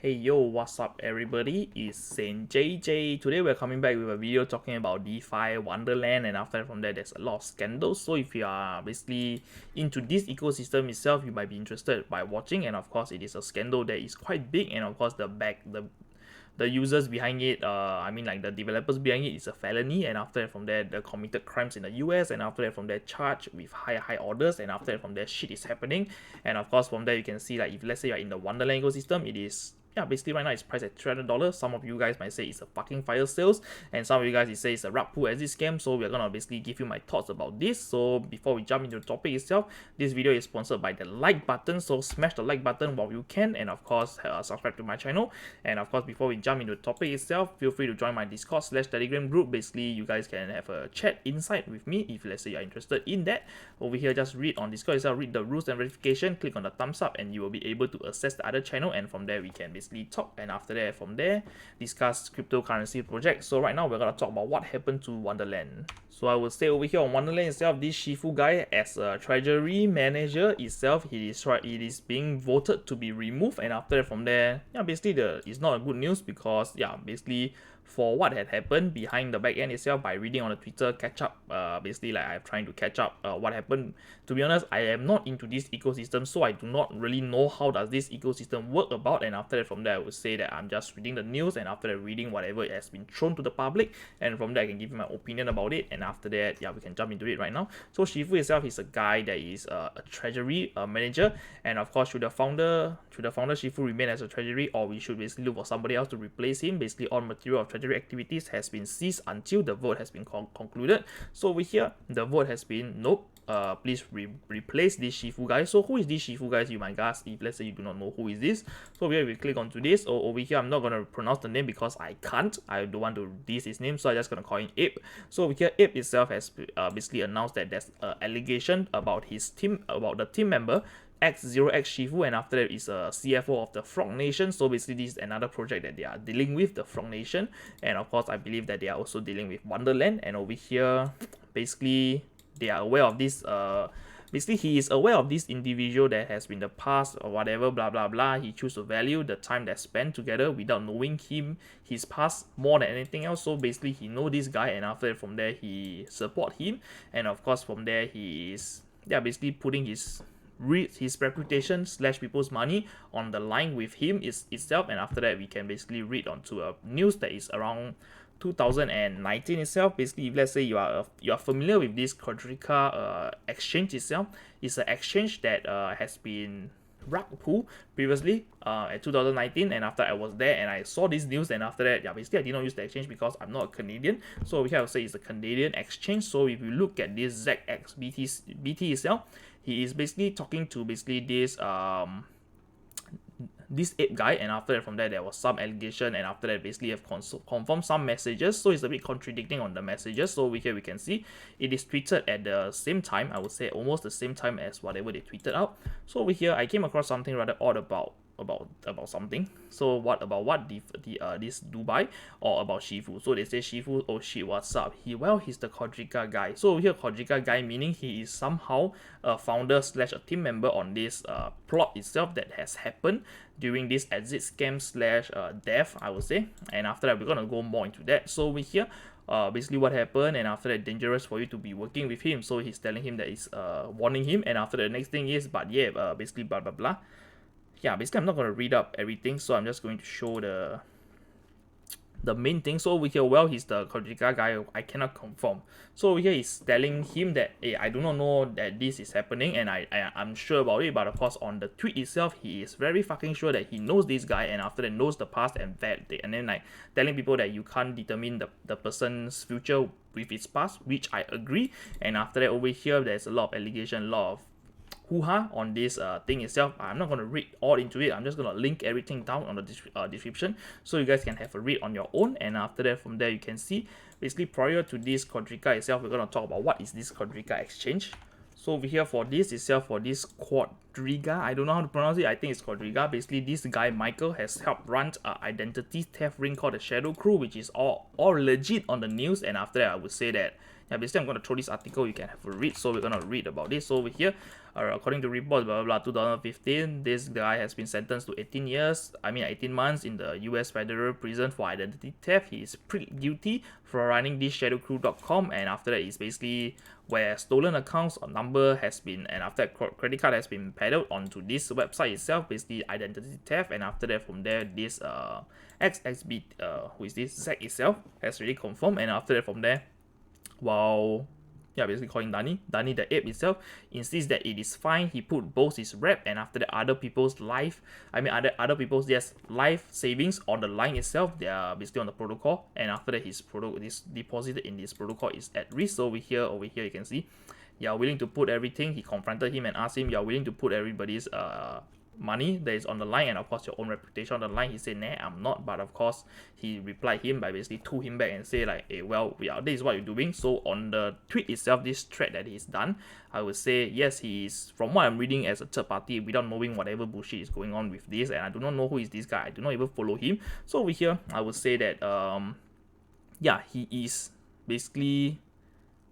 Hey yo, what's up everybody? It's Saint JJ. Today we're coming back with a video talking about DeFi Wonderland, and after from there there's a lot of scandals. So if you are basically into this ecosystem itself, you might be interested by watching. And of course it is a scandal that is quite big, and of course the users behind it, I mean like the developers behind it is a felony, and after that from there they committed crimes in the US, and after that from there charged with high orders, and after that from there shit is happening. And of course from there you can see like if let's say you're in the Wonderland ecosystem, it is basically right now it's priced at $300. Some of you guys might say it's a fucking fire sales, and some of you guys it say it's a rug pull exit scam. So we're gonna basically give you my thoughts about this. So before we jump into the topic itself, this video is sponsored by the like button. So smash the like button while you can, and of course subscribe to my channel. And of course before we jump into the topic itself, feel free to join my Discord/Telegram group. Basically you guys can have a chat inside with me if let's say you're interested in that. Over here just read on Discord itself, read the rules and verification, click on the thumbs up, and you will be able to access the other channel, and from there we can basically talk, and after that from there discuss cryptocurrency projects. So right now we're gonna talk about what happened to Wonderland. So I will say over here on Wonderland itself, this Shifu guy as a treasury manager itself, it is being voted to be removed, and after that from there, basically it's not a good news because basically for what had happened behind the back end itself, by reading on the Twitter catch up, basically like I'm trying to catch up what happened. To be honest, I am not into this ecosystem, so I do not really know how does this ecosystem work about, and after that from there I would say that I'm just reading the news, and after that reading whatever has been thrown to the public, and from there I can give you my opinion about it, and after that we can jump into it right now. So Shifu itself is a guy that is a treasury manager, and of course should the founder Shifu remain as a treasury, or we should basically look for somebody else to replace him. Basically all material of treasury activities has been ceased until the vote has been concluded. So over here the vote has been nope, please replace this Shifu guy. So who is this Shifu guys, you might ask, if let's say you do not know who is this. So here we click onto this, or over here I'm not going to pronounce the name because I can't, I don't want to diss his name, so I'm just going to call him Ape. So over here Ape itself has basically announced that there's an allegation about his team, about the team member X0X Shifu, and after that is a CFO of the Frog Nation. So basically this is another project that they are dealing with, the Frog Nation, and of course I believe that they are also dealing with Wonderland. And over here basically they are aware of this, basically he is aware of this individual that has been the past or whatever blah blah blah. He choose to value the time that spent together without knowing him, his past, more than anything else. So basically he know this guy, and after that from there he support him, and of course from there he is basically putting his reputation / people's money on the line with him itself. And after that we can basically read onto a news that is around 2019 itself. Basically if let's say you are familiar with this Quadriga exchange itself, it's an exchange that has been rug pull previously at 2019, and after I was there and I saw this news, and after that basically I did not use the exchange because I'm not a Canadian. So over here I would say it's a Canadian exchange. So if you look at this ZXBT itself, he is basically talking to basically this Ape guy, and after that from there was some allegation, and after that basically have confirmed some messages. So it's a bit contradicting on the messages. So over here we can see it is tweeted at the same time, I would say almost the same time as whatever they tweeted out. So over here I came across something rather odd about something. So what this Dubai, or about Shifu. So they say Shifu, oh shit, what's up? He's the Quadriga guy. So over here Quadriga guy meaning he is somehow a founder / a team member on this plot itself that has happened during this exit scam / death, I would say. And after that we're gonna go more into that. So over here basically what happened, and after that dangerous for you to be working with him. So he's telling him that he's warning him, and after the next thing is basically blah blah blah. Basically I'm not going to read up everything, so I'm just going to show the main thing. So over here, he's the Quadriga guy, I cannot confirm. So over here he's telling him that, hey, I do not know that this is happening, and I'm sure about it, but of course on the tweet itself he is very fucking sure that he knows this guy, and after that knows the past, and then like telling people that you can't determine the person's future with its past, which I agree. And after that over here there's a lot of allegation, a lot of hoo-ha on this thing itself. I'm not going to read all into it, I'm just going to link everything down on the description so you guys can have a read on your own. And after that from there you can see basically prior to this Quadriga itself, we're going to talk about what is this Quadriga exchange. So over here for this itself, for this Quadriga, I don't know how to pronounce it, I think it's Quadriga. Basically, this guy, Michael, has helped run an identity theft ring called the Shadow Crew, which is all legit on the news. And after that, I would say that, yeah, basically I'm going to throw this article, you can have a read. So we're going to read about this. So over here, according to reports, blah, blah, blah, 2015, this guy has been sentenced to 18 months in the US federal prison for identity theft. He is plead guilty for running this shadowcrew.com, and after that, it's basically where stolen accounts or number has been, and after that, credit card has been peddled onto this website itself, basically identity theft. And after that, from there, this XXB, who is this, Zack itself, has really confirmed. And after that, from there, while basically calling Danny the ape itself insists that it is fine. He put both his rep and after that other people's life, other people's life savings on the line itself. They are basically on the protocol, and after that his deposited in this protocol is at risk. So over here you can see, you are willing to put everything. He confronted him and asked him, you are willing to put everybody's money that is on the line and of course your own reputation on the line. He said, nah, I'm not. But of course he replied him by basically to him back and say like, hey, well, this is what you're doing. So on the tweet itself, this thread that he's done, I would say yes, he is, from what I'm reading as a third party without knowing whatever bullshit is going on with this, and I do not know who is this guy, I do not even follow him. So over here I would say that he is basically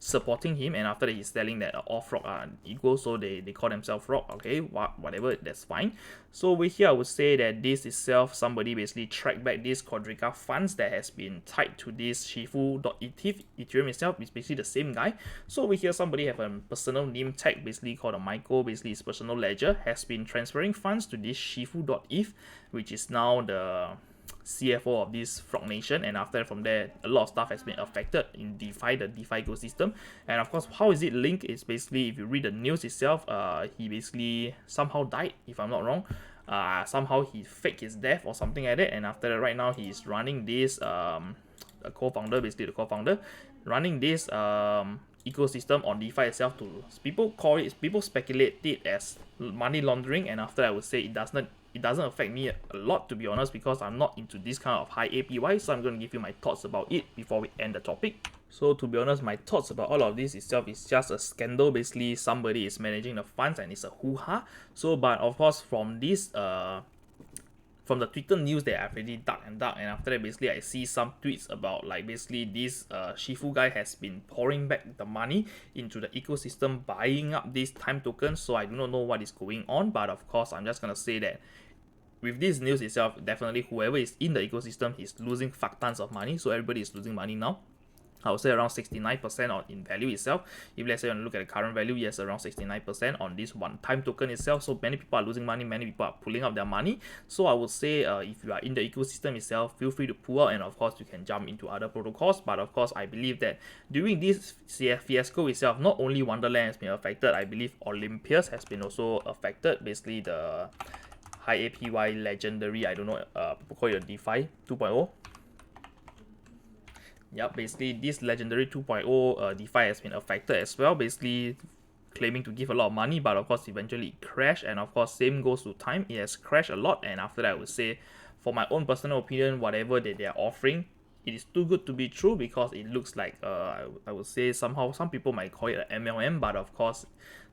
supporting him, and after that he's telling that all frog are equal, so they call themselves frog. Okay, whatever, that's fine. So over here I would say that this itself, somebody basically tracked back this Quadriga funds that has been tied to this Shifu.eth Ethereum itself. It's basically the same guy. So over here somebody have a personal name tag basically called a Michael, basically his personal ledger has been transferring funds to this Shifu.eth, which is now the CFO of this Frog Nation. And after from there, a lot of stuff has been affected in DeFi, the DeFi ecosystem. And of course, how is it linked? It's basically, if you read the news itself, he basically somehow died, if I'm not wrong. Somehow he faked his death or something like that. And after that, right now he's running this the co-founder, running this ecosystem on DeFi itself. To people speculate it as money laundering, and after I would say it doesn't affect me a lot, to be honest, because I'm not into this kind of high APY. So I'm going to give you my thoughts about it before we end the topic. So to be honest, my thoughts about all of this itself is just a scandal. Basically somebody is managing the funds and it's a hoo-ha. So but of course from this from the Twitter news that I've already dug, and after that basically I see some tweets about like basically this Shifu guy has been pouring back the money into the ecosystem, buying up these time tokens. So I do not know what is going on, but of course I'm just gonna say that with this news itself, definitely whoever is in the ecosystem is losing fuck tons of money. So everybody is losing money now. I would say around 69% in value itself. If let's say you want to look at the current value, yes, around 69% on this one time token itself. So many people are losing money, many people are pulling up their money. So I would say if you are in the ecosystem itself, feel free to pull out, and of course you can jump into other protocols. But of course I believe that during this fiasco itself, not only Wonderland has been affected, I believe Olympias has been also affected. Basically the high APY legendary, I don't know, people call it DeFi 2.0. Yep, basically this legendary 2.0 DeFi has been affected as well, basically claiming to give a lot of money, but of course eventually it crashed. And of course same goes to Time, it has crashed a lot. And after that I would say, for my own personal opinion, whatever that they are offering, it is too good to be true, because it looks like I would say somehow some people might call it an MLM, but of course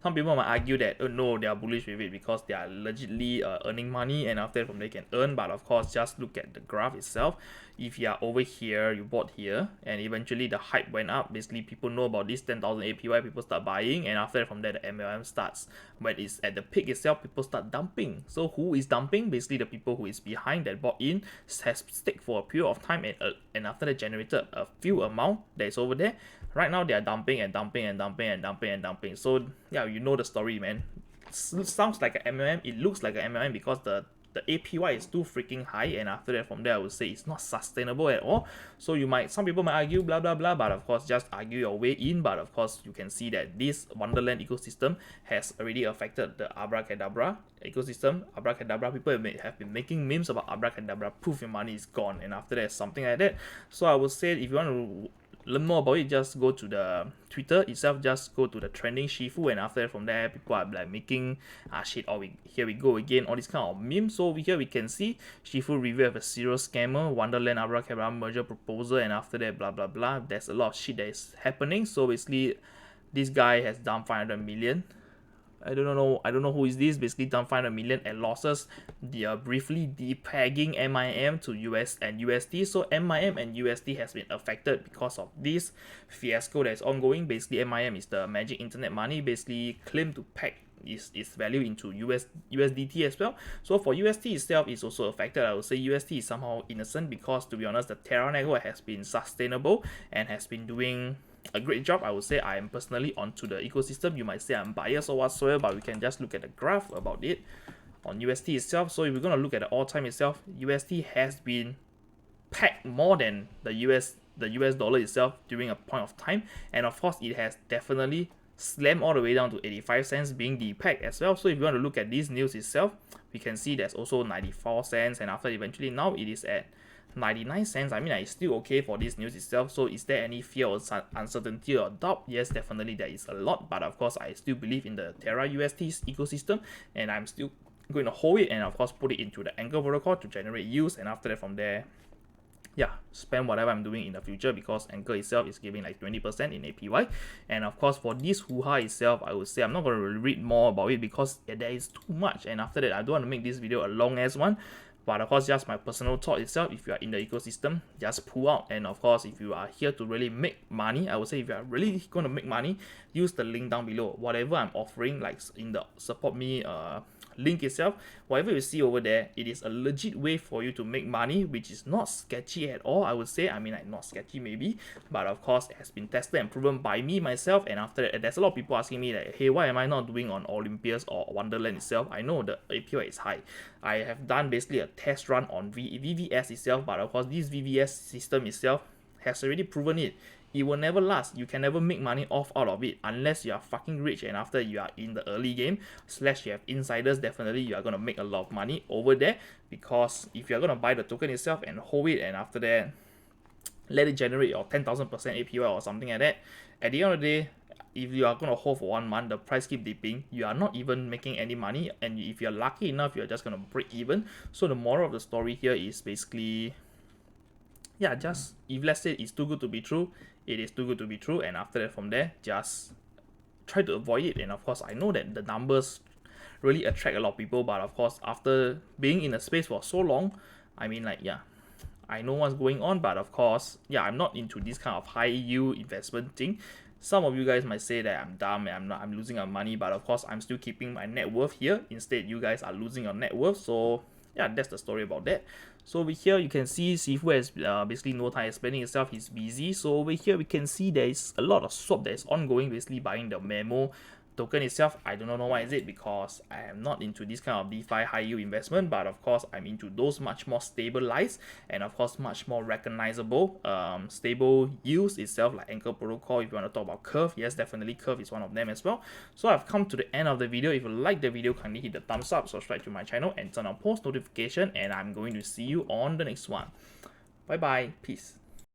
some people might argue that no, they are bullish with it because they are legitimately earning money, and after that from they can earn. But of course just look at the graph itself. If you are over here, you bought here, and eventually the hype went up. Basically people know about this 10,000 APY, people start buying, and after that from there the MLM starts. When it's at the peak itself, people start dumping. So who is dumping? Basically the people who is behind that bought in, has stayed for a period of time, and after that generated a few amount that is over there. Right now they are dumping and dumping and dumping and dumping and dumping. So yeah, you know the story, man. It sounds like an MLM, it looks like an MLM because the APY is too freaking high, and after that from there I would say it's not sustainable at all. So some people might argue blah blah blah, but of course just argue your way in. But of course you can see that this Wonderland ecosystem has already affected the Abracadabra ecosystem. Abracadabra, people have been making memes about Abracadabra, proof your money is gone, and after that something like that. So I would say if you want to learn more about it, just go to the Twitter itself, just go to the trending Shifu, and after that from there people are like making shit, here we go again, all this kind of memes. So over here we can see Shifu review of a serial scammer, Wonderland Abracadabra merger proposal, and after that blah blah blah. There's a lot of shit that is happening. So basically This guy has done 500 million. I don't know who is this. Basically done 500 million at losses. They are briefly depegging MIM to US and USD. So MIM and USD has been affected because of this fiasco that is ongoing. Basically MIM is the Magic Internet Money, basically claim to peg its value into USDT as well. So for USD itself is also affected. I would say USD is somehow innocent because, to be honest, the Terra network has been sustainable and has been doing a great job. I would say I am personally onto the ecosystem. You might say I'm biased or whatsoever, but we can just look at the graph about it on USD itself. So if we're going to look at the all-time itself, USD has been pegged more than the US dollar itself during a point of time, and of course it has definitely slammed all the way down to 85 cents being depegged as well. So if you want to look at this news itself, we can see there's also 94 cents, and after eventually now it is at 99 cents. I mean, it's still okay for this news itself. So is there any fear or uncertainty or doubt? Yes, definitely there is a lot, but of course I still believe in the Terra USD's ecosystem, and I'm still going to hold it and of course put it into the Anchor protocol to generate yields, and after that from there, yeah, spend whatever I'm doing in the future, because Anchor itself is giving like 20% in APY. And of course for this hoo-ha itself, I would say I'm not going to read more about it because there is too much, and after that I don't want to make this video a long ass one. But of course, just my personal thought itself, if you are in the ecosystem, just pull out. And of course, if you are here to really make money, I would say if you are really going to make money, use the link down below. Whatever I'm offering, like in the support me link itself, whatever you see over there, it is a legit way for you to make money, which is not sketchy at all, I would say. I mean, like, not sketchy maybe, but of course it has been tested and proven by me myself. And after that, there's a lot of people asking me like, hey, why am I not doing on Olympus or Wonderland itself? I know the APY is high. I have done basically a test run on VVS itself, but of course this VVS system itself has already proven it. It will never last. You can never make money out of it unless you are fucking rich, and after you are in the early game / you have insiders, definitely you are going to make a lot of money over there, because if you are going to buy the token itself and hold it, and after that let it generate your 10,000% APY or something like that, at the end of the day, if you are going to hold for 1 month, the price keep dipping, you are not even making any money, and if you're lucky enough, you're just going to break even. So the moral of the story here is basically, yeah, just if let's say it's too good to be true, it is too good to be true, and after that from there, just try to avoid it. And of course I know that the numbers really attract a lot of people, but of course after being in the space for so long, I mean, like, yeah, I know what's going on, but of course, yeah, I'm not into this kind of high yield investment thing. Some of you guys might say that I'm dumb and I'm losing my money, but of course I'm still keeping my net worth here. Instead, you guys are losing your net worth. So yeah, that's the story about that. So over here you can see Sifu has basically no time spending itself, he's busy. So over here we can see there is a lot of swap that is ongoing, basically buying the Memo token itself. I do not know why is it, because I am not into this kind of DeFi high yield investment, but of course I'm into those much more stabilized and of course much more recognizable stable yields itself, like Anchor protocol. If you want to talk about Curve, yes, definitely Curve is one of them as well. So I've come to the end of the video. If you like the video, kindly hit the thumbs up, subscribe to my channel and turn on post notification, and I'm going to see you on the next one. Bye bye, peace.